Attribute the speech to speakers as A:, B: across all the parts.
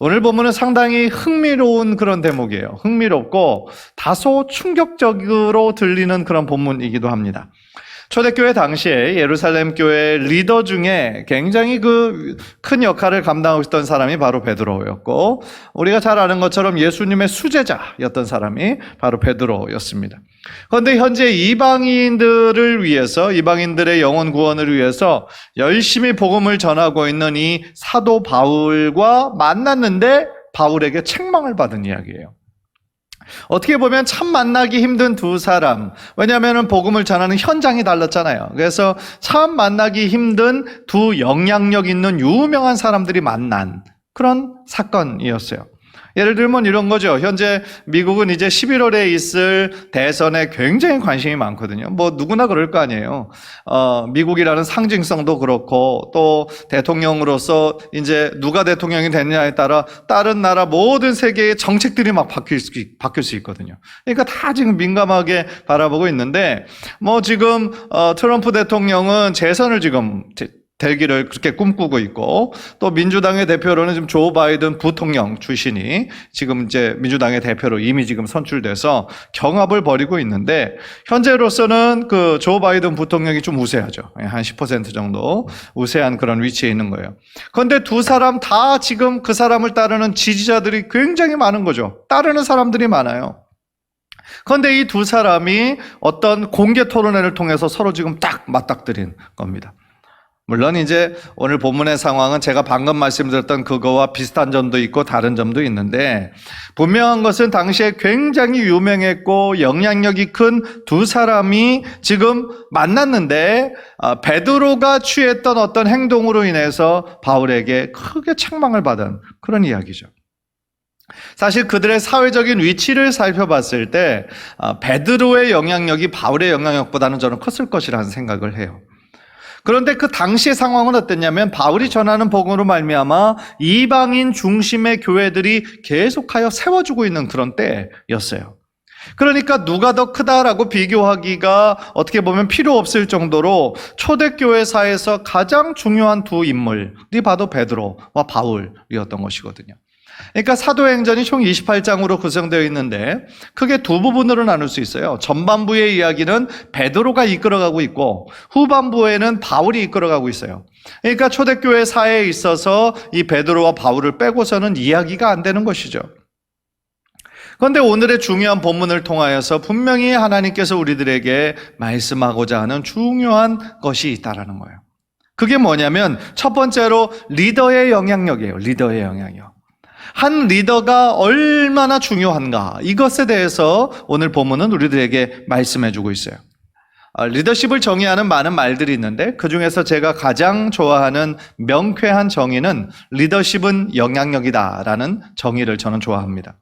A: 오늘 본문은 상당히 흥미로운 그런 대목이에요. 흥미롭고 다소 충격적으로 들리는 그런 본문이기도 합니다. 초대교회 당시에 예루살렘 교회 리더 중에 굉장히 큰 역할을 감당하고 있던 사람이 바로 베드로였고, 우리가 잘 아는 것처럼 예수님의 수제자였던 사람이 바로 베드로였습니다. 그런데 현재 이방인들을 위해서, 이방인들의 영혼 구원을 위해서 열심히 복음을 전하고 있는 이 사도 바울과 만났는데 바울에게 책망을 받은 이야기예요. 어떻게 보면 참 만나기 힘든 두 사람, 왜냐하면 복음을 전하는 현장이 달랐잖아요. 그래서 참 만나기 힘든 두 영향력 있는 유명한 사람들이 만난 그런 사건이었어요. 예를 들면 이런 거죠. 현재 미국은 이제 11월에 있을 대선에 굉장히 관심이 많거든요. 뭐 누구나 그럴 거 아니에요. 미국이라는 상징성도 그렇고, 또 대통령으로서 이제 누가 대통령이 됐냐에 따라 다른 나라 모든 세계의 정책들이 막 바뀔 수 있거든요. 그러니까 다 지금 민감하게 바라보고 있는데, 뭐 지금 트럼프 대통령은 재선을 지금 되기를 그렇게 꿈꾸고 있고, 또 민주당의 대표로는 지금 조 바이든 부통령 출신이 지금 이제 민주당의 대표로 이미 지금 선출돼서 경합을 벌이고 있는데, 현재로서는 그 조 바이든 부통령이 좀 우세하죠. 한 10% 정도 우세한 그런 위치에 있는 거예요. 그런데 두 사람 다 지금 그 사람을 따르는 지지자들이 굉장히 많은 거죠. 따르는 사람들이 많아요. 그런데 이 두 사람이 어떤 공개 토론회를 통해서 서로 지금 딱 맞닥뜨린 겁니다. 물론 이제 오늘 본문의 상황은 제가 방금 말씀드렸던 그거와 비슷한 점도 있고 다른 점도 있는데, 분명한 것은 당시에 굉장히 유명했고 영향력이 큰 두 사람이 지금 만났는데, 베드로가 취했던 어떤 행동으로 인해서 바울에게 크게 책망을 받은 그런 이야기죠. 사실 그들의 사회적인 위치를 살펴봤을 때 베드로의 영향력이 바울의 영향력보다는 저는 컸을 것이라는 생각을 해요. 그런데 그 당시의 상황은 어땠냐면, 바울이 전하는 복음으로 말미암아 이방인 중심의 교회들이 계속하여 세워지고 있는 그런 때였어요. 그러니까 누가 더 크다라고 비교하기가 어떻게 보면 필요 없을 정도로 초대교회사에서 가장 중요한 두 인물이 바로 베드로와 바울이었던 것이거든요. 그러니까 사도행전이 총 28장으로 구성되어 있는데 크게 두 부분으로 나눌 수 있어요. 전반부의 이야기는 베드로가 이끌어가고 있고, 후반부에는 바울이 이끌어가고 있어요. 그러니까 초대교회 사회에 있어서 이 베드로와 바울을 빼고서는 이야기가 안 되는 것이죠. 그런데 오늘의 중요한 본문을 통하여서 분명히 하나님께서 우리들에게 말씀하고자 하는 중요한 것이 있다라는 거예요. 그게 뭐냐면, 첫 번째로 리더의 영향력이에요. 리더의 영향력. 한 리더가 얼마나 중요한가, 이것에 대해서 오늘 본문은 우리들에게 말씀해주고 있어요. 리더십을 정의하는 많은 말들이 있는데, 그 중에서 제가 가장 좋아하는 명쾌한 정의는 리더십은 영향력이다라는 정의를 저는 좋아합니다.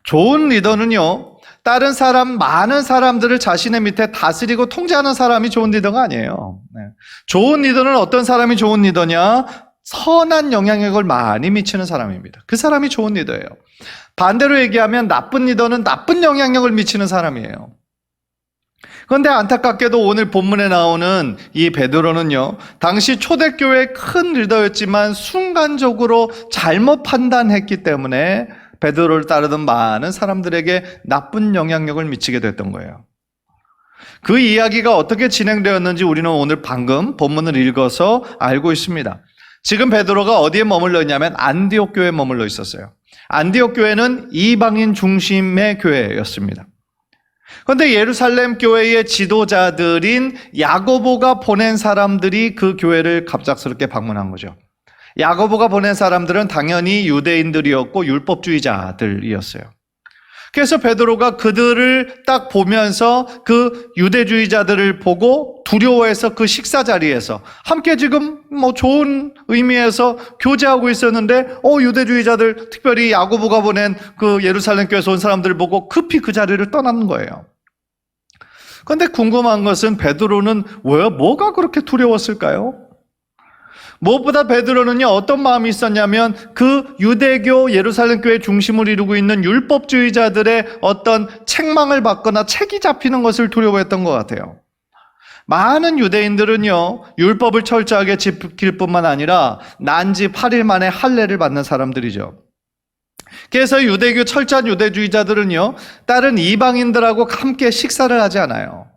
A: 좋은 리더는요, 다른 사람, 많은 사람들을 자신의 밑에 다스리고 통제하는 사람이 좋은 리더가 아니에요. 좋은 리더는 어떤 사람이 좋은 리더냐? 선한 영향력을 많이 미치는 사람입니다. 그 사람이 좋은 리더예요. 반대로 얘기하면 나쁜 리더는 나쁜 영향력을 미치는 사람이에요. 그런데 안타깝게도 오늘 본문에 나오는 이 베드로는요, 당시 초대교회의 큰 리더였지만 순간적으로 잘못 판단했기 때문에 베드로를 따르던 많은 사람들에게 나쁜 영향력을 미치게 됐던 거예요. 그 이야기가 어떻게 진행되었는지 우리는 오늘 방금 본문을 읽어서 알고 있습니다. 지금 베드로가 어디에 머물러 있냐면 안디옥 교회에 머물러 있었어요. 안디옥 교회는 이방인 중심의 교회였습니다. 그런데 예루살렘 교회의 지도자들인 야고보가 보낸 사람들이 그 교회를 갑작스럽게 방문한 거죠. 야고보가 보낸 사람들은 당연히 유대인들이었고 율법주의자들이었어요. 그래서 베드로가 그들을 딱 보면서 그 유대주의자들을 보고 두려워해서 그 식사 자리에서 함께 지금 뭐 좋은 의미에서 교제하고 있었는데, 유대주의자들, 특별히 야고보가 보낸 그 예루살렘 교회에서 온 사람들을 보고 급히 그 자리를 떠나는 거예요. 그런데 궁금한 것은 베드로는 뭐가 그렇게 두려웠을까요? 무엇보다 베드로는요, 어떤 마음이 있었냐면, 그 유대교 예루살렘 교회 중심을 이루고 있는 율법주의자들의 어떤 책망을 받거나 책이 잡히는 것을 두려워했던 것 같아요. 많은 유대인들은요, 율법을 철저하게 지킬 뿐만 아니라 난지 8일 만에 할례를 받는 사람들이죠. 그래서 유대교 철저한 유대주의자들은요, 다른 이방인들하고 함께 식사를 하지 않아요.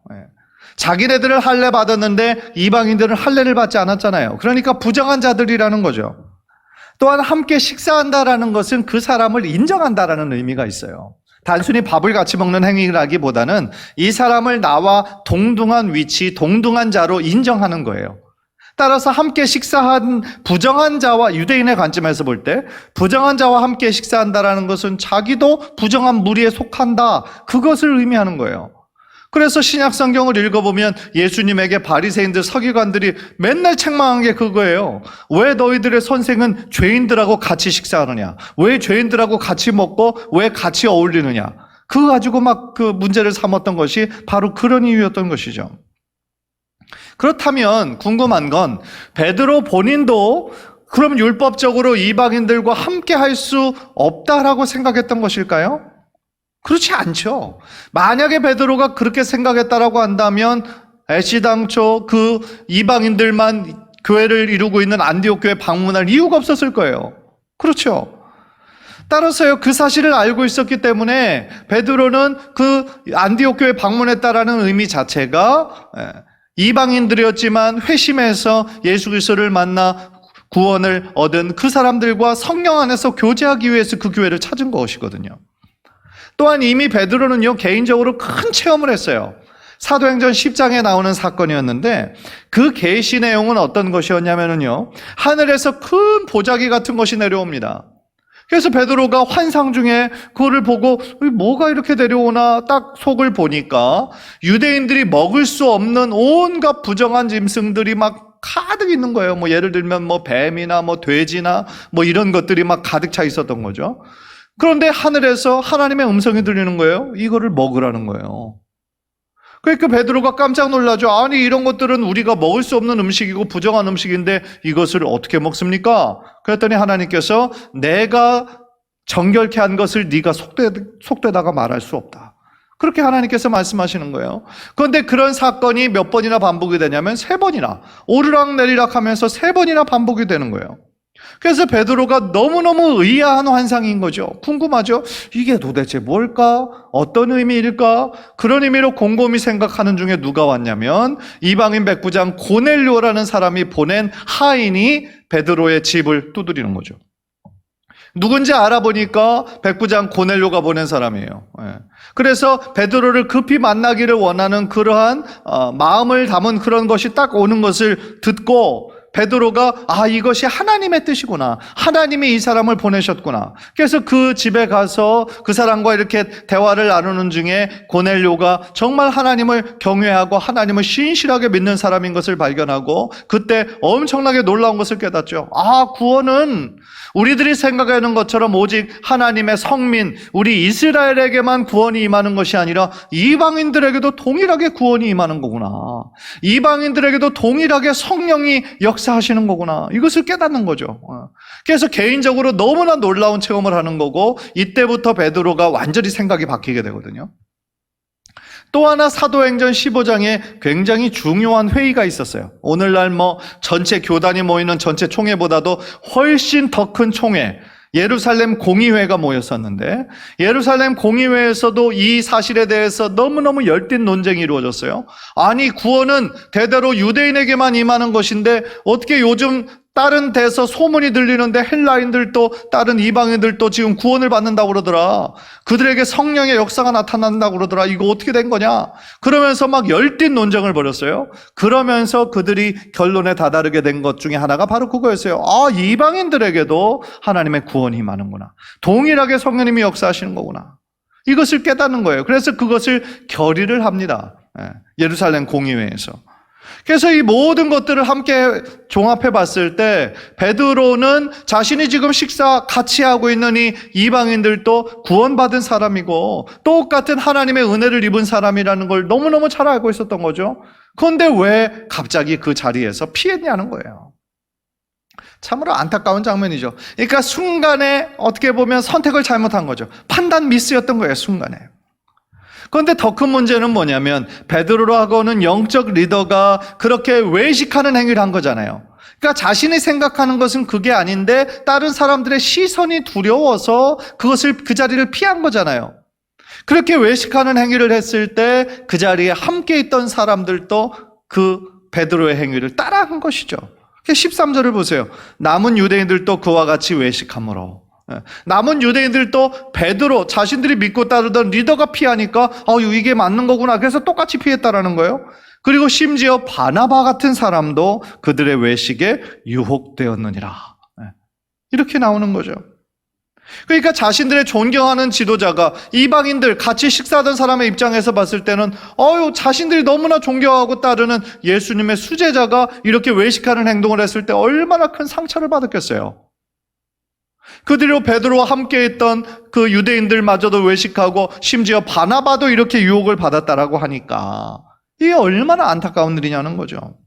A: 자기네들은 할례 받았는데 이방인들은 할례를 받지 않았잖아요. 그러니까 부정한 자들이라는 거죠. 또한 함께 식사한다라는 것은 그 사람을 인정한다라는 의미가 있어요. 단순히 밥을 같이 먹는 행위라기보다는 이 사람을 나와 동등한 위치, 동등한 자로 인정하는 거예요. 따라서 함께 식사한 부정한 자와, 유대인의 관점에서 볼 때 부정한 자와 함께 식사한다라는 것은 자기도 부정한 무리에 속한다, 그것을 의미하는 거예요. 그래서 신약 성경을 읽어보면 예수님에게 바리새인들, 서기관들이 맨날 책망한 게 그거예요. 왜 너희들의 선생은 죄인들하고 같이 식사하느냐? 왜 죄인들하고 같이 먹고 왜 같이 어울리느냐? 그거 가지고 막 그 문제를 삼았던 것이 바로 그런 이유였던 것이죠. 그렇다면 궁금한 건 베드로 본인도 그럼 율법적으로 이방인들과 함께 할 수 없다라고 생각했던 것일까요? 그렇지 않죠. 만약에 베드로가 그렇게 생각했다라고 한다면 애시당초 그 이방인들만 교회를 이루고 있는 안디옥 교회 방문할 이유가 없었을 거예요. 그렇죠. 따라서요, 그 사실을 알고 있었기 때문에 베드로는 그 안디옥 교회 방문했다라는 의미 자체가 이방인들이었지만 회심해서 예수 그리스도를 만나 구원을 얻은 그 사람들과 성령 안에서 교제하기 위해서 그 교회를 찾은 것이거든요. 또한 이미 베드로는요, 개인적으로 큰 체험을 했어요. 사도행전 10장에 나오는 사건이었는데 그 계시 내용은 어떤 것이었냐면요, 하늘에서 큰 보자기 같은 것이 내려옵니다. 그래서 베드로가 환상 중에 그거를 보고 뭐가 이렇게 내려오나 딱 속을 보니까 유대인들이 먹을 수 없는 온갖 부정한 짐승들이 막 가득 있는 거예요. 뭐 예를 들면 뭐 뱀이나 뭐 돼지나 뭐 이런 것들이 막 가득 차 있었던 거죠. 그런데 하늘에서 하나님의 음성이 들리는 거예요. 이거를 먹으라는 거예요. 그러니까 베드로가 깜짝 놀라죠. 아니, 이런 것들은 우리가 먹을 수 없는 음식이고 부정한 음식인데 이것을 어떻게 먹습니까? 그랬더니 하나님께서 내가 정결케 한 것을 네가 속되다가 말할 수 없다, 그렇게 하나님께서 말씀하시는 거예요. 그런데 그런 사건이 몇 번이나 반복이 되냐면 3번이나 오르락내리락 하면서 3번이나 반복이 되는 거예요. 그래서 베드로가 너무너무 의아한 환상인 거죠. 궁금하죠? 이게 도대체 뭘까? 어떤 의미일까? 그런 의미로 곰곰이 생각하는 중에 누가 왔냐면 이방인 백부장 고넬료라는 사람이 보낸 하인이 베드로의 집을 두드리는 거죠. 누군지 알아보니까 백부장 고넬료가 보낸 사람이에요. 그래서 베드로를 급히 만나기를 원하는 그러한 마음을 담은 그런 것이 딱 오는 것을 듣고 베드로가 이것이 하나님의 뜻이구나, 하나님이 이 사람을 보내셨구나. 그래서 그 집에 가서 그 사람과 이렇게 대화를 나누는 중에 고넬료가 정말 하나님을 경외하고 하나님을 신실하게 믿는 사람인 것을 발견하고 그때 엄청나게 놀라운 것을 깨닫죠. 구원은 우리들이 생각하는 것처럼 오직 하나님의 성민, 우리 이스라엘에게만 구원이 임하는 것이 아니라 이방인들에게도 동일하게 구원이 임하는 거구나. 이방인들에게도 동일하게 성령이 역사하시는 거구나. 이것을 깨닫는 거죠. 그래서 개인적으로 너무나 놀라운 체험을 하는 거고 이때부터 베드로가 완전히 생각이 바뀌게 되거든요. 또 하나 사도행전 15장에 굉장히 중요한 회의가 있었어요. 오늘날 전체 교단이 모이는 전체 총회보다도 훨씬 더 큰 총회, 예루살렘 공의회가 모였었는데 예루살렘 공의회에서도 이 사실에 대해서 너무너무 열띤 논쟁이 이루어졌어요. 아니, 구원은 대대로 유대인에게만 임하는 것인데 어떻게 요즘 다른 데서 소문이 들리는데 헬라인들도 다른 이방인들도 지금 구원을 받는다고 그러더라. 그들에게 성령의 역사가 나타난다고 그러더라. 이거 어떻게 된 거냐? 그러면서 막 열띤 논쟁을 벌였어요. 그러면서 그들이 결론에 다다르게 된 것 중에 하나가 바로 그거였어요. 이방인들에게도 하나님의 구원이 임하는구나. 동일하게 성령님이 역사하시는 거구나. 이것을 깨닫는 거예요. 그래서 그것을 결의를 합니다. 예루살렘 공의회에서. 그래서 이 모든 것들을 함께 종합해 봤을 때 베드로는 자신이 지금 식사 같이 하고 있는 이 이방인들도 구원받은 사람이고 똑같은 하나님의 은혜를 입은 사람이라는 걸 너무너무 잘 알고 있었던 거죠. 그런데 왜 갑자기 그 자리에서 피했냐는 거예요. 참으로 안타까운 장면이죠. 그러니까 순간에 어떻게 보면 선택을 잘못한 거죠. 판단 미스였던 거예요, 순간에. 그런데 더 큰 문제는 뭐냐면 베드로라고는 영적 리더가 그렇게 외식하는 행위를 한 거잖아요. 그러니까 자신이 생각하는 것은 그게 아닌데 다른 사람들의 시선이 두려워서 그 자리를 피한 거잖아요. 그렇게 외식하는 행위를 했을 때 그 자리에 함께 있던 사람들도 그 베드로의 행위를 따라한 것이죠. 13절을 보세요. 남은 유대인들도 그와 같이 외식하므로. 남은 유대인들도 베드로, 자신들이 믿고 따르던 리더가 피하니까 이게 맞는 거구나. 그래서 똑같이 피했다라는 거예요. 그리고 심지어 바나바 같은 사람도 그들의 외식에 유혹되었느니라. 이렇게 나오는 거죠. 그러니까 자신들의 존경하는 지도자가 이방인들 같이 식사하던 사람의 입장에서 봤을 때는 자신들이 너무나 존경하고 따르는 예수님의 수제자가 이렇게 외식하는 행동을 했을 때 얼마나 큰 상처를 받았겠어요. 그 뒤로 베드로와 함께 있던 그 유대인들마저도 외식하고 심지어 바나바도 이렇게 유혹을 받았다라고 하니까 이게 얼마나 안타까운 일이냐는 거죠.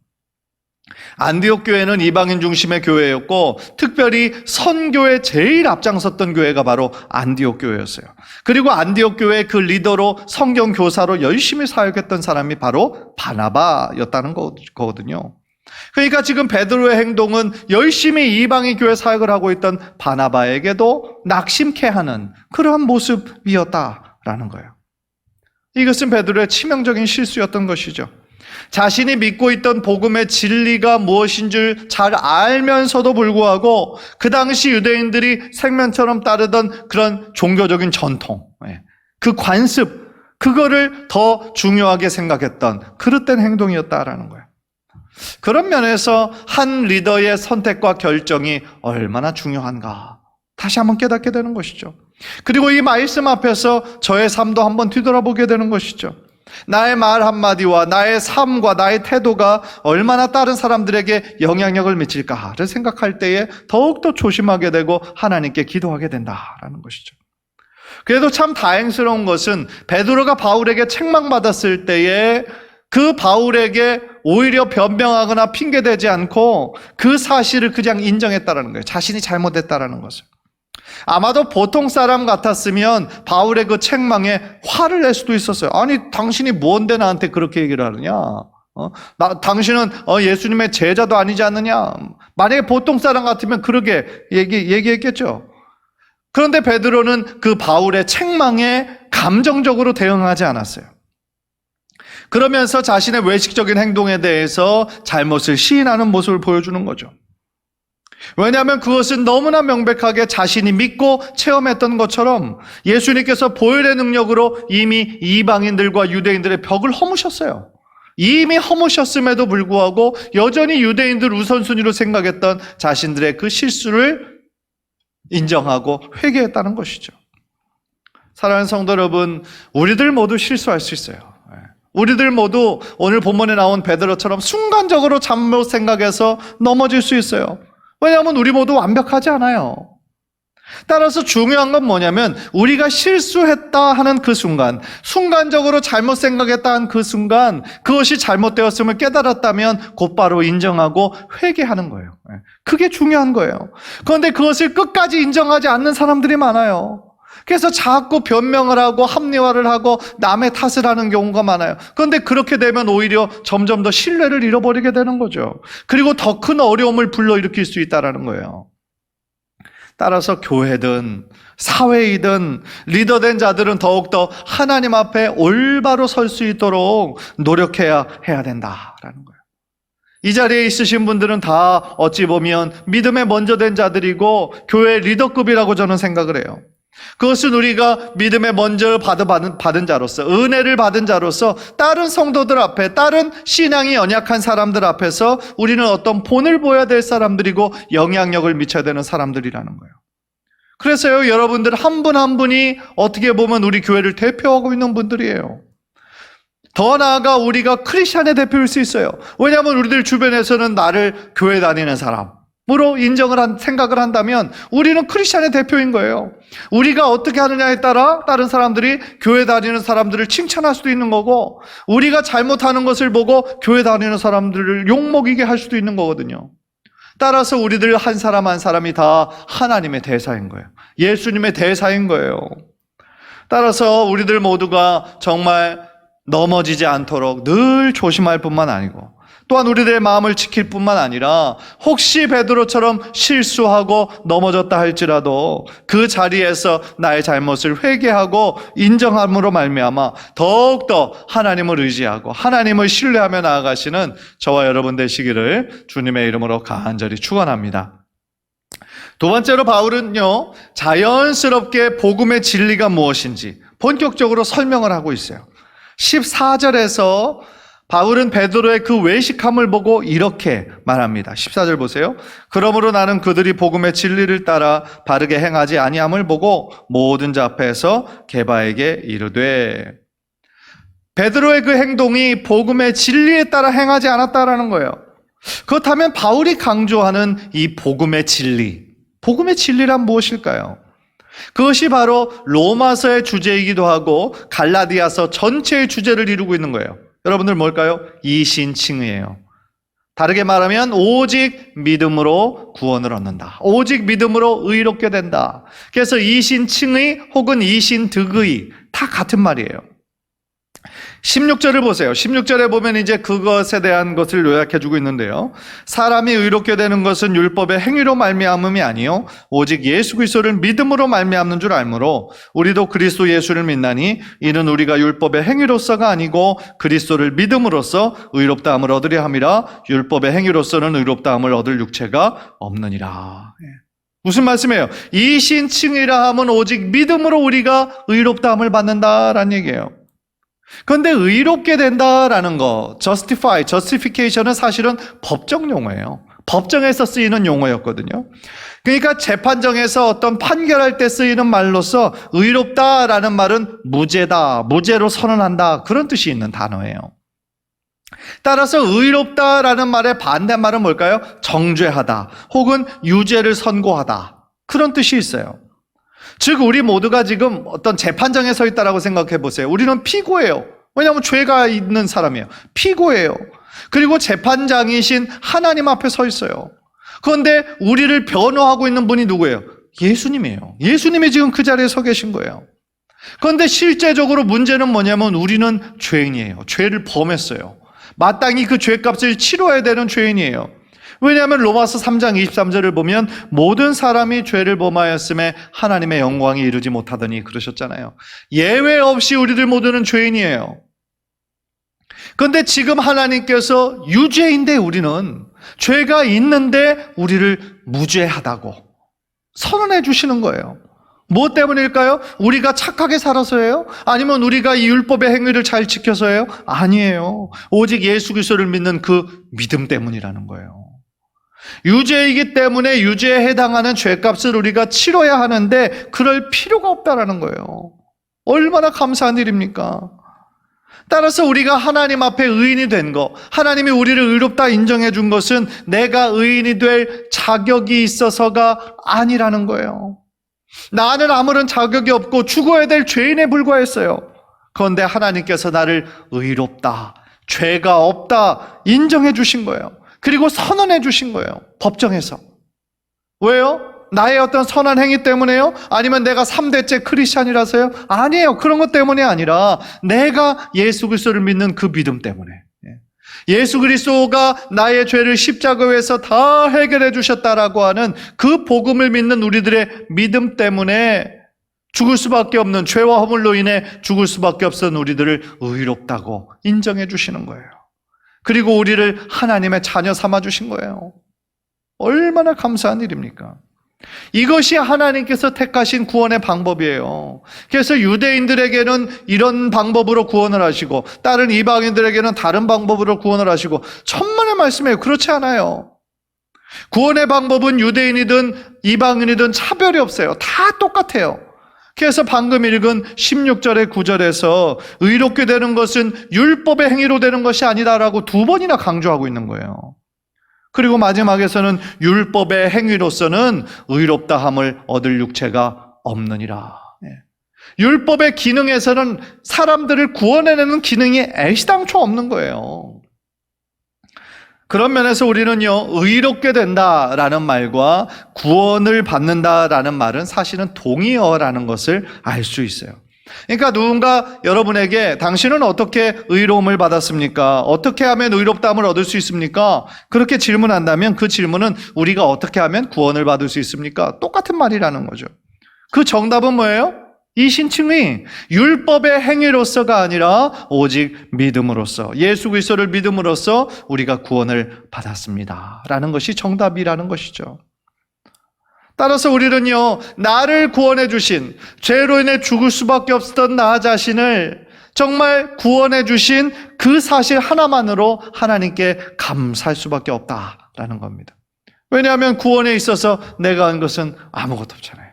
A: 안디옥 교회는 이방인 중심의 교회였고 특별히 선교에 제일 앞장섰던 교회가 바로 안디옥 교회였어요. 그리고 안디옥 교회의 그 리더로 성경 교사로 열심히 사역했던 사람이 바로 바나바였다는 거거든요. 그러니까 지금 베드로의 행동은 열심히 이방인 교회 사역을 하고 있던 바나바에게도 낙심케 하는 그러한 모습이었다라는 거예요. 이것은 베드로의 치명적인 실수였던 것이죠. 자신이 믿고 있던 복음의 진리가 무엇인 줄 잘 알면서도 불구하고 그 당시 유대인들이 생명처럼 따르던 그런 종교적인 전통, 그 관습, 그거를 더 중요하게 생각했던 그릇된 행동이었다라는 거예요. 그런 면에서 한 리더의 선택과 결정이 얼마나 중요한가 다시 한번 깨닫게 되는 것이죠. 그리고 이 말씀 앞에서 저의 삶도 한번 뒤돌아보게 되는 것이죠. 나의 말 한마디와 나의 삶과 나의 태도가 얼마나 다른 사람들에게 영향력을 미칠까를 생각할 때에 더욱더 조심하게 되고 하나님께 기도하게 된다라는 것이죠. 그래도 참 다행스러운 것은 베드로가 바울에게 책망받았을 때에 그 바울에게 오히려 변명하거나 핑계대지 않고 그 사실을 그냥 인정했다라는 거예요. 자신이 잘못했다라는 것을. 아마도 보통 사람 같았으면 바울의 그 책망에 화를 낼 수도 있었어요. 아니 당신이 뭔데 나한테 그렇게 얘기를 하느냐? 당신은 예수님의 제자도 아니지 않느냐? 만약에 보통 사람 같으면 그렇게 얘기했겠죠. 그런데 베드로는 그 바울의 책망에 감정적으로 대응하지 않았어요. 그러면서 자신의 외식적인 행동에 대해서 잘못을 시인하는 모습을 보여주는 거죠. 왜냐하면 그것은 너무나 명백하게 자신이 믿고 체험했던 것처럼 예수님께서 보혈의 능력으로 이미 이방인들과 유대인들의 벽을 허무셨어요. 이미 허무셨음에도 불구하고 여전히 유대인들 우선순위로 생각했던 자신들의 그 실수를 인정하고 회개했다는 것이죠. 사랑하는 성도 여러분, 우리들 모두 실수할 수 있어요. 우리들 모두 오늘 본문에 나온 베드로처럼 순간적으로 잘못 생각해서 넘어질 수 있어요. 왜냐하면 우리 모두 완벽하지 않아요. 따라서 중요한 건 뭐냐면 우리가 실수했다 하는 그 순간, 순간적으로 잘못 생각했다 하는 그 순간 그것이 잘못되었음을 깨달았다면 곧바로 인정하고 회개하는 거예요. 그게 중요한 거예요. 그런데 그것을 끝까지 인정하지 않는 사람들이 많아요. 그래서 자꾸 변명을 하고 합리화를 하고 남의 탓을 하는 경우가 많아요. 그런데 그렇게 되면 오히려 점점 더 신뢰를 잃어버리게 되는 거죠. 그리고 더 큰 어려움을 불러일으킬 수 있다는 거예요. 따라서 교회든 사회이든 리더된 자들은 더욱더 하나님 앞에 올바로 설 수 있도록 노력해야 된다라는 거예요. 이 자리에 있으신 분들은 다 어찌 보면 믿음에 먼저 된 자들이고 교회 리더급이라고 저는 생각을 해요. 그것은 우리가 믿음에 먼저 받은 자로서, 은혜를 받은 자로서 다른 성도들 앞에, 다른 신앙이 연약한 사람들 앞에서 우리는 어떤 본을 보여야 될 사람들이고 영향력을 미쳐야 되는 사람들이라는 거예요. 그래서요, 여러분들 한 분 한 분이 어떻게 보면 우리 교회를 대표하고 있는 분들이에요. 더 나아가 우리가 크리스찬의 대표일 수 있어요. 왜냐하면 우리들 주변에서는 나를 교회 다니는 사람으로 생각을 한다면 우리는 크리스찬의 대표인 거예요. 우리가 어떻게 하느냐에 따라 다른 사람들이 교회 다니는 사람들을 칭찬할 수도 있는 거고, 우리가 잘못하는 것을 보고 교회 다니는 사람들을 욕먹이게 할 수도 있는 거거든요. 따라서 우리들 한 사람 한 사람이 다 하나님의 대사인 거예요. 예수님의 대사인 거예요. 따라서 우리들 모두가 정말 넘어지지 않도록 늘 조심할 뿐만 아니고 또한 우리들의 마음을 지킬 뿐만 아니라 혹시 베드로처럼 실수하고 넘어졌다 할지라도 그 자리에서 나의 잘못을 회개하고 인정함으로 말미암아 더욱더 하나님을 의지하고 하나님을 신뢰하며 나아가시는 저와 여러분 되시기를 주님의 이름으로 간절히 축원합니다. 두 번째로 바울은요, 자연스럽게 복음의 진리가 무엇인지 본격적으로 설명을 하고 있어요. 14절에서 바울은 베드로의 그 외식함을 보고 이렇게 말합니다. 14절 보세요. 그러므로 나는 그들이 복음의 진리를 따라 바르게 행하지 아니함을 보고 모든 자 앞에서 게바에게 이르되, 베드로의 그 행동이 복음의 진리에 따라 행하지 않았다라는 거예요. 그렇다면 바울이 강조하는 이 복음의 진리란 무엇일까요? 그것이 바로 로마서의 주제이기도 하고 갈라디아서 전체의 주제를 이루고 있는 거예요. 여러분들 뭘까요? 이신칭의예요. 다르게 말하면 오직 믿음으로 구원을 얻는다. 오직 믿음으로 의롭게 된다. 그래서 이신칭의 혹은 이신득의 다 같은 말이에요. 16절을 보세요. 16절에 보면 이제 그것에 대한 것을 요약해주고 있는데요. 사람이 의롭게 되는 것은 율법의 행위로 말미암음이 아니요 오직 예수 그리스도를 믿음으로 말미암는 줄 알므로 우리도 그리스도 예수를 믿나니 이는 우리가 율법의 행위로서가 아니고 그리스도를 믿음으로써 의롭다함을 얻으려 함이라. 율법의 행위로서는 의롭다함을 얻을 육체가 없느니라. 무슨 말씀이에요? 이신칭이라 함은 오직 믿음으로 우리가 의롭다함을 받는다라는 얘기예요. 그런데 의롭게 된다라는 거, justification은 사실은 법정 용어예요. 법정에서 쓰이는 용어였거든요. 그러니까 재판정에서 어떤 판결할 때 쓰이는 말로서 의롭다라는 말은 무죄다, 무죄로 선언한다, 그런 뜻이 있는 단어예요. 따라서 의롭다라는 말의 반대말은 뭘까요? 정죄하다 혹은 유죄를 선고하다, 그런 뜻이 있어요. 즉 우리 모두가 지금 어떤 재판정에 서 있다라고 생각해 보세요. 우리는 피고예요. 왜냐하면 죄가 있는 사람이에요. 피고예요. 그리고 재판장이신 하나님 앞에 서 있어요. 그런데 우리를 변호하고 있는 분이 누구예요? 예수님이에요. 예수님이 지금 그 자리에 서 계신 거예요. 그런데 실제적으로 문제는 뭐냐면 우리는 죄인이에요. 죄를 범했어요. 마땅히 그 죄값을 치러야 되는 죄인이에요. 왜냐하면 로마서 3장 23절을 보면 모든 사람이 죄를 범하였음에 하나님의 영광이 이르지 못하더니 그러셨잖아요. 예외 없이 우리들 모두는 죄인이에요. 그런데 지금 하나님께서 유죄인데 우리는 죄가 있는데 우리를 무죄하다고 선언해 주시는 거예요. 무엇 때문일까요? 우리가 착하게 살아서예요? 아니면 우리가 이 율법의 행위를 잘 지켜서예요? 아니에요. 오직 예수 그리스도를 믿는 그 믿음 때문이라는 거예요. 유죄이기 때문에 유죄에 해당하는 죄값을 우리가 치러야 하는데 그럴 필요가 없다라는 거예요. 얼마나 감사한 일입니까? 따라서 우리가 하나님 앞에 의인이 된 것, 하나님이 우리를 의롭다 인정해 준 것은 내가 의인이 될 자격이 있어서가 아니라는 거예요. 나는 아무런 자격이 없고 죽어야 될 죄인에 불과했어요. 그런데 하나님께서 나를 의롭다, 죄가 없다 인정해 주신 거예요. 그리고 선언해 주신 거예요. 법정에서. 왜요? 나의 어떤 선한 행위 때문에요? 아니면 내가 3대째 크리스찬이라서요? 아니에요. 그런 것 때문이 아니라 내가 예수 그리스도를 믿는 그 믿음 때문에. 예수 그리스도가 나의 죄를 십자가에서 다 해결해 주셨다라고 하는 그 복음을 믿는 우리들의 믿음 때문에 죽을 수밖에 없는, 죄와 허물로 인해 죽을 수밖에 없었던 우리들을 의롭다고 인정해 주시는 거예요. 그리고 우리를 하나님의 자녀 삼아 주신 거예요. 얼마나 감사한 일입니까? 이것이 하나님께서 택하신 구원의 방법이에요. 그래서 유대인들에게는 이런 방법으로 구원을 하시고 다른 이방인들에게는 다른 방법으로 구원을 하시고 천만의 말씀이에요. 그렇지 않아요. 구원의 방법은 유대인이든 이방인이든 차별이 없어요. 다 똑같아요. 그래서 방금 읽은 16절의 9절에서 의롭게 되는 것은 율법의 행위로 되는 것이 아니다라고 2번이나 강조하고 있는 거예요. 그리고 마지막에서는 율법의 행위로서는 의롭다함을 얻을 육체가 없느니라. 율법의 기능에서는 사람들을 구원해내는 기능이 애시당초 없는 거예요. 그런 면에서 우리는요, 의롭게 된다라는 말과 구원을 받는다라는 말은 사실은 동의어라는 것을 알 수 있어요. 그러니까 누군가 여러분에게 당신은 어떻게 의로움을 받았습니까? 어떻게 하면 의롭다함을 얻을 수 있습니까? 그렇게 질문한다면 그 질문은 우리가 어떻게 하면 구원을 받을 수 있습니까? 똑같은 말이라는 거죠. 그 정답은 뭐예요? 이 신칭의 율법의 행위로서가 아니라 오직 믿음으로써, 예수 그리스도를 믿음으로써 우리가 구원을 받았습니다 라는 것이 정답이라는 것이죠. 따라서 우리는요, 나를 구원해 주신, 죄로 인해 죽을 수밖에 없었던 나 자신을 정말 구원해 주신 그 사실 하나만으로 하나님께 감사할 수밖에 없다라는 겁니다. 왜냐하면 구원에 있어서 내가 한 것은 아무것도 없잖아요.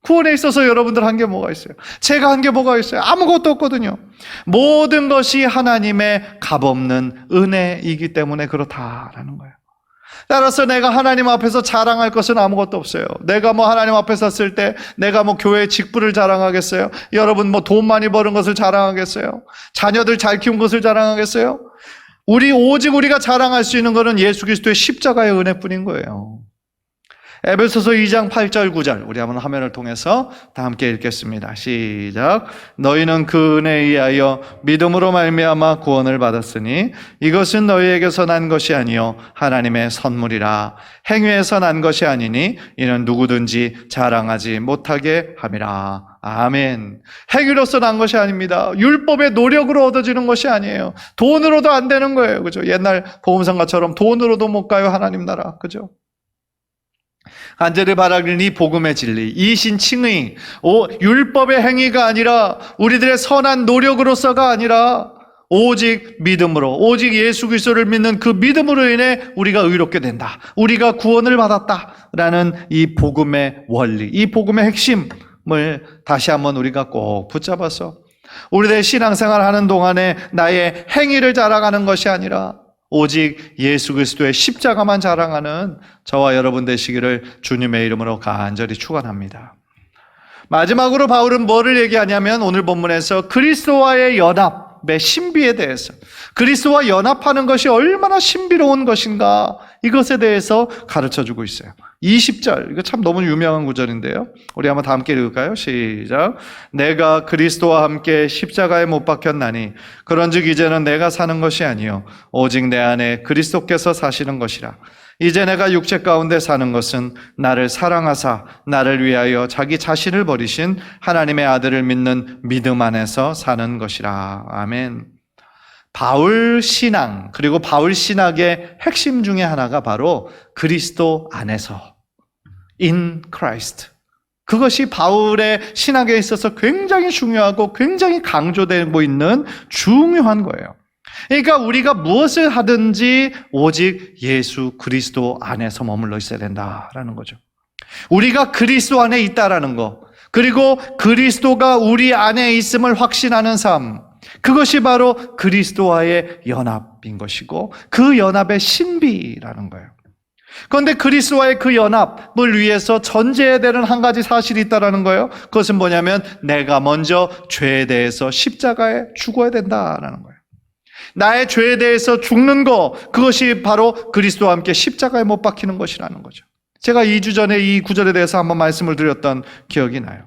A: 구원에 있어서 여러분들 한 게 뭐가 있어요? 제가 한 게 뭐가 있어요? 아무것도 없거든요. 모든 것이 하나님의 값없는 은혜이기 때문에 그렇다라는 거예요. 따라서 내가 하나님 앞에서 자랑할 것은 아무것도 없어요. 내가 뭐 하나님 앞에 섰을 때 내가 뭐 교회 직분을 자랑하겠어요? 여러분 뭐 돈 많이 버는 것을 자랑하겠어요? 자녀들 잘 키운 것을 자랑하겠어요? 오직 우리가 자랑할 수 있는 것은 예수 그리스도의 십자가의 은혜뿐인 거예요. 에베소서 2장 8절 9절 우리 한번 화면을 통해서 다 함께 읽겠습니다. 시작. 너희는 그 은혜에 의하여 믿음으로 말미암아 구원을 받았으니 이것은 너희에게서 난 것이 아니요 하나님의 선물이라. 행위에서 난 것이 아니니 이는 누구든지 자랑하지 못하게 함이라. 아멘. 행위로서 난 것이 아닙니다. 율법의 노력으로 얻어지는 것이 아니에요. 돈으로도 안 되는 거예요. 그죠? 옛날 보험상가처럼 돈으로도 못 가요 하나님 나라. 그죠? 간절히 바라기는 이 복음의 진리, 이 신칭의 율법의 행위가 아니라 우리들의 선한 노력으로서가 아니라 오직 믿음으로, 오직 예수 그리스도를 믿는 그 믿음으로 인해 우리가 의롭게 된다. 우리가 구원을 받았다라는 이 복음의 원리, 이 복음의 핵심을 다시 한번 우리가 꼭 붙잡아서 우리들의 신앙생활 하는 동안에 나의 행위를 자랑하는 것이 아니라 오직 예수 그리스도의 십자가만 자랑하는 저와 여러분 되시기를 주님의 이름으로 간절히 축원합니다. 마지막으로 바울은 뭐를 얘기하냐면 오늘 본문에서 그리스도와의 연합의 신비에 대해서, 그리스도와 연합하는 것이 얼마나 신비로운 것인가, 이것에 대해서 가르쳐주고 있어요. 20절, 이거 참 너무 유명한 구절인데요. 우리 한번 다 함께 읽을까요? 시작. 내가 그리스도와 함께 십자가에 못 박혔나니 그런즉 이제는 내가 사는 것이 아니요 오직 내 안에 그리스도께서 사시는 것이라. 이제 내가 육체 가운데 사는 것은 나를 사랑하사 나를 위하여 자기 자신을 버리신 하나님의 아들을 믿는 믿음 안에서 사는 것이라. 아멘. 바울 신앙, 그리고 바울 신학의 핵심 중에 하나가 바로 그리스도 안에서, in Christ. 그것이 바울의 신학에 있어서 굉장히 중요하고 굉장히 강조되고 있는 중요한 거예요. 그러니까 우리가 무엇을 하든지 오직 예수 그리스도 안에서 머물러 있어야 된다라는 거죠. 우리가 그리스도 안에 있다라는 거, 그리고 그리스도가 우리 안에 있음을 확신하는 삶, 그것이 바로 그리스도와의 연합인 것이고 그 연합의 신비라는 거예요. 그런데 그리스도와의 그 연합을 위해서 전제해야 되는 한 가지 사실이 있다는 거예요. 그것은 뭐냐면 내가 먼저 죄에 대해서 십자가에 죽어야 된다는 거예요. 나의 죄에 대해서 죽는 거, 그것이 바로 그리스도와 함께 십자가에 못 박히는 것이라는 거죠. 제가 2주 전에 이 구절에 대해서 한번 말씀을 드렸던 기억이 나요.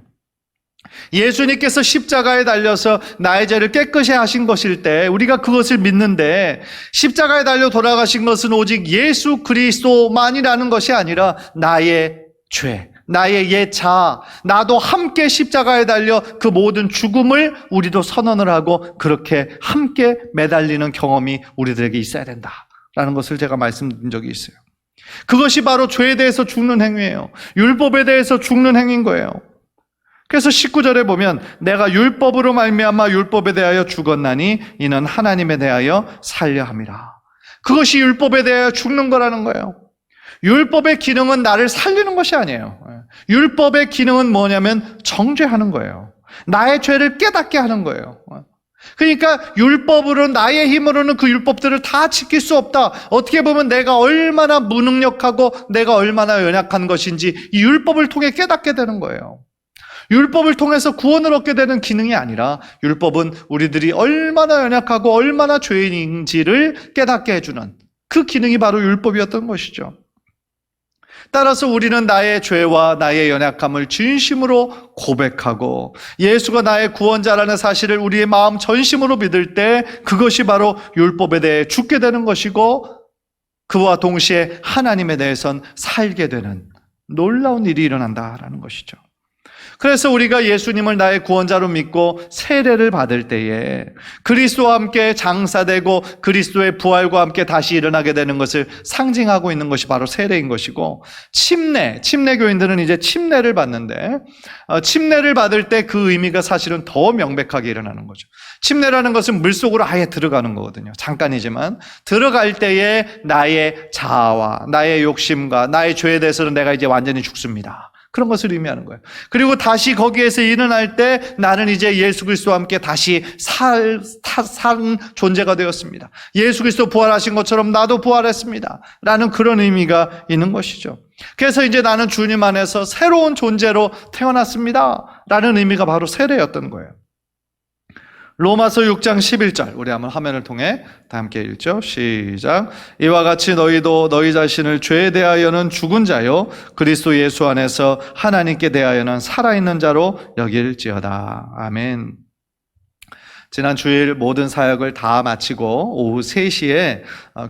A: 예수님께서 십자가에 달려서 나의 죄를 깨끗이 하신 것일 때 우리가 그것을 믿는데, 십자가에 달려 돌아가신 것은 오직 예수 그리스도만이라는 것이 아니라 나의 죄, 나의 옛 자아, 나도 함께 십자가에 달려 그 모든 죽음을 우리도 선언을 하고 그렇게 함께 매달리는 경험이 우리들에게 있어야 된다라는 것을 제가 말씀드린 적이 있어요. 그것이 바로 죄에 대해서 죽는 행위예요. 율법에 대해서 죽는 행위인 거예요. 그래서 19절에 보면 내가 율법으로 말미암아 율법에 대하여 죽었나니 이는 하나님에 대하여 살려 함이라. 그것이 율법에 대하여 죽는 거라는 거예요. 율법의 기능은 나를 살리는 것이 아니에요. 율법의 기능은 뭐냐면 정죄하는 거예요. 나의 죄를 깨닫게 하는 거예요. 그러니까 율법으로, 나의 힘으로는 그 율법들을 다 지킬 수 없다. 어떻게 보면 내가 얼마나 무능력하고 내가 얼마나 연약한 것인지 이 율법을 통해 깨닫게 되는 거예요. 율법을 통해서 구원을 얻게 되는 기능이 아니라 율법은 우리들이 얼마나 연약하고 얼마나 죄인인지를 깨닫게 해주는 그 기능이 바로 율법이었던 것이죠. 따라서 우리는 나의 죄와 나의 연약함을 진심으로 고백하고 예수가 나의 구원자라는 사실을 우리의 마음 전심으로 믿을 때 그것이 바로 율법에 대해 죽게 되는 것이고 그와 동시에 하나님에 대해선 살게 되는 놀라운 일이 일어난다라는 것이죠. 그래서 우리가 예수님을 나의 구원자로 믿고 세례를 받을 때에 그리스도와 함께 장사되고 그리스도의 부활과 함께 다시 일어나게 되는 것을 상징하고 있는 것이 바로 세례인 것이고, 침례 교인들은 이제 침례를 받는데 침례를 받을 때 그 의미가 사실은 더 명백하게 일어나는 거죠. 침례라는 것은 물속으로 아예 들어가는 거거든요. 잠깐이지만 들어갈 때에 나의 자아와 나의 욕심과 나의 죄에 대해서는 내가 이제 완전히 죽습니다. 그런 것을 의미하는 거예요. 그리고 다시 거기에서 일어날 때 나는 이제 예수 그리스도와 함께 다시 산 존재가 되었습니다. 예수 그리스도 부활하신 것처럼 나도 부활했습니다. 라는 그런 의미가 있는 것이죠. 그래서 이제 나는 주님 안에서 새로운 존재로 태어났습니다. 라는 의미가 바로 세례였던 거예요. 로마서 6장 11절 우리 한번 화면을 통해 다 함께 읽죠. 시작. 이와 같이 너희도 너희 자신을 죄에 대하여는 죽은 자요 그리스도 예수 안에서 하나님께 대하여는 살아있는 자로 여길지어다. 아멘. 지난 주일 모든 사역을 다 마치고 오후 3시에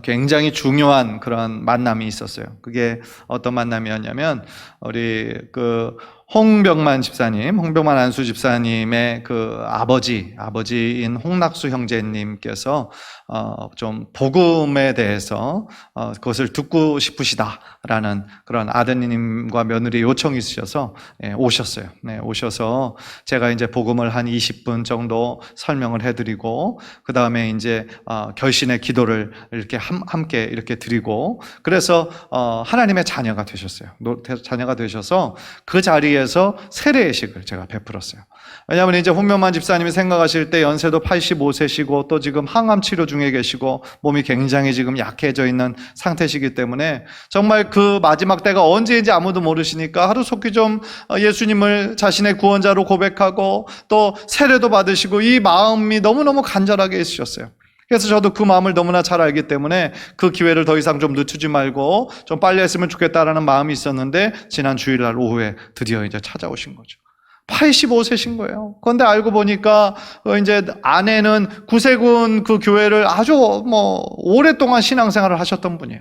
A: 굉장히 중요한 그런 만남이 있었어요. 그게 어떤 만남이었냐면 우리 홍병만 안수 집사님의 그 아버지인 홍낙수 형제님께서 좀 복음에 대해서 그것을 듣고 싶으시다라는 그런 아드님과 며느리 요청이 있으셔서 오셨어요. 오셔서 제가 이제 복음을 한 20분 정도 설명을 해드리고 그 다음에 이제 결신의 기도를 이렇게 함께 이렇게 드리고 그래서 하나님의 자녀가 되셨어요. 자녀가 되셔서 그 자리에서 세례의식을 제가 베풀었어요. 왜냐하면 이제 홍명만 집사님이 생각하실 때 연세도 85세시고 또 지금 항암 치료 중에 계시고 몸이 굉장히 지금 약해져 있는 상태시기 때문에 정말 그 마지막 때가 언제인지 아무도 모르시니까 하루속히 좀 예수님을 자신의 구원자로 고백하고 또 세례도 받으시고 이 마음이 너무너무 간절하게 있으셨어요. 그래서 저도 그 마음을 너무나 잘 알기 때문에 그 기회를 더 이상 좀 늦추지 말고 좀 빨리 했으면 좋겠다라는 마음이 있었는데 지난 주일날 오후에 드디어 이제 찾아오신 거죠. 85세신 거예요. 그런데 알고 보니까 이제 아내는 구세군 그 교회를 아주 오랫동안 신앙생활을 하셨던 분이에요.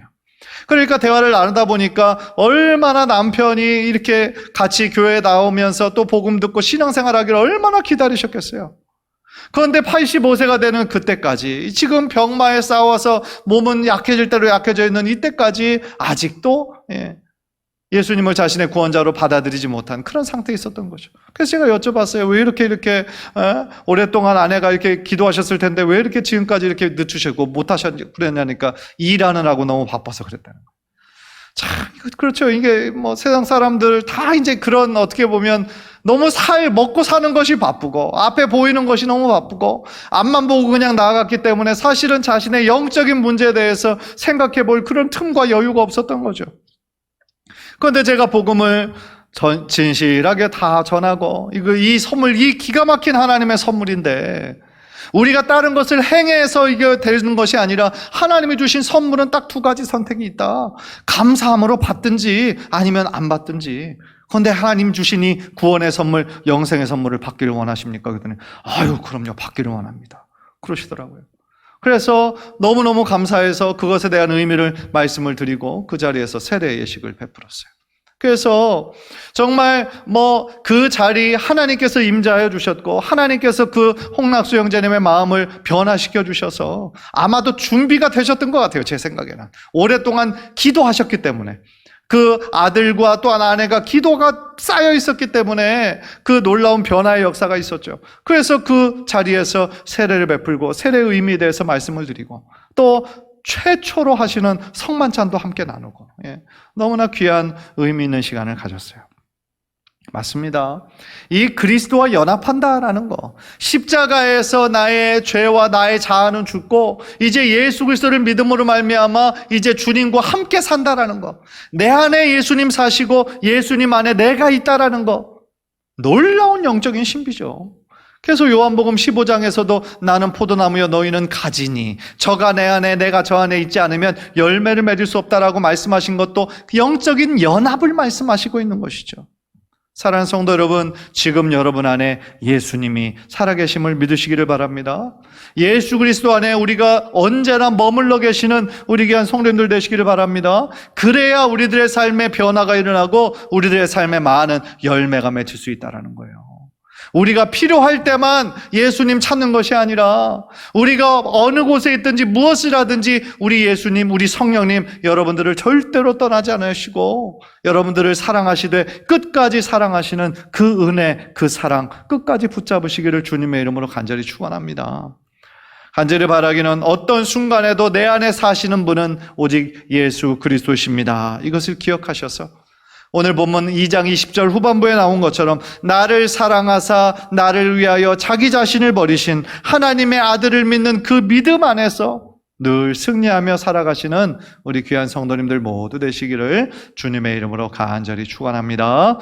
A: 그러니까 대화를 나누다 보니까 얼마나 남편이 이렇게 같이 교회에 나오면서 또 복음 듣고 신앙생활하기를 얼마나 기다리셨겠어요. 그런데 85세가 되는 그때까지 지금 병마에 싸워서 몸은 약해질 대로 약해져 있는 이때까지 아직도 예수님을 자신의 구원자로 받아들이지 못한 그런 상태에 있었던 거죠. 그래서 제가 여쭤봤어요. 왜 이렇게 오랫동안 아내가 이렇게 기도하셨을 텐데 왜 이렇게 지금까지 이렇게 늦추시고 못하셨냐니까 일하느라고 너무 바빠서 그랬다는 거예요. 참, 그렇죠. 이게 세상 사람들 다 이제 그런 어떻게 보면 너무 먹고 사는 것이 바쁘고 앞에 보이는 것이 너무 바쁘고 앞만 보고 그냥 나아갔기 때문에 사실은 자신의 영적인 문제에 대해서 생각해 볼 그런 틈과 여유가 없었던 거죠. 그런데 제가 복음을 진실하게 다 전하고 이 선물, 이 기가 막힌 하나님의 선물인데 우리가 다른 것을 행해서 이게 되는 것이 아니라 하나님이 주신 선물은 딱 2가지 선택이 있다. 감사함으로 받든지 아니면 안 받든지. 그런데 하나님 주신 이 구원의 선물, 영생의 선물을 받기를 원하십니까? 그랬더니 그럼요, 받기를 원합니다. 그러시더라고요. 그래서 너무너무 감사해서 그것에 대한 의미를 말씀을 드리고 그 자리에서 세례 예식을 베풀었어요. 그래서 정말 그 자리 하나님께서 임재하여 주셨고 하나님께서 그 홍낙수 형제님의 마음을 변화시켜 주셔서 아마도 준비가 되셨던 것 같아요. 제 생각에는 오랫동안 기도하셨기 때문에 그 아들과 또 아내가 기도가 쌓여 있었기 때문에 그 놀라운 변화의 역사가 있었죠. 그래서 그 자리에서 세례를 베풀고 세례의 의미에 대해서 말씀을 드리고 또 최초로 하시는 성만찬도 함께 나누고 너무나 귀한 의미 있는 시간을 가졌어요. 맞습니다. 이 그리스도와 연합한다라는 거, 십자가에서 나의 죄와 나의 자아는 죽고 이제 예수 그리스도를 믿음으로 말미암아 이제 주님과 함께 산다라는 거, 내 안에 예수님 사시고 예수님 안에 내가 있다라는 거, 놀라운 영적인 신비죠. 그래서 요한복음 15장에서도 나는 포도나무여 너희는 가지니 저가 내 안에 내가 저 안에 있지 않으면 열매를 맺을 수 없다라고 말씀하신 것도 영적인 연합을 말씀하시고 있는 것이죠. 사랑하는 성도 여러분, 지금 여러분 안에 예수님이 살아계심을 믿으시기를 바랍니다. 예수 그리스도 안에 우리가 언제나 머물러 계시는 우리 귀한 성도님들 되시기를 바랍니다. 그래야 우리들의 삶에 변화가 일어나고 우리들의 삶에 많은 열매가 맺힐 수 있다는 거예요. 우리가 필요할 때만 예수님 찾는 것이 아니라 우리가 어느 곳에 있든지 무엇을 하든지 우리 예수님, 우리 성령님 여러분들을 절대로 떠나지 않으시고 여러분들을 사랑하시되 끝까지 사랑하시는 그 은혜, 그 사랑 끝까지 붙잡으시기를 주님의 이름으로 간절히 축원합니다. 간절히 바라기는 어떤 순간에도 내 안에 사시는 분은 오직 예수 그리스도십니다. 이것을 기억하셔서 오늘 본문 2장 20절 후반부에 나온 것처럼 나를 사랑하사 나를 위하여 자기 자신을 버리신 하나님의 아들을 믿는 그 믿음 안에서 늘 승리하며 살아가시는 우리 귀한 성도님들 모두 되시기를 주님의 이름으로 간절히 축원합니다.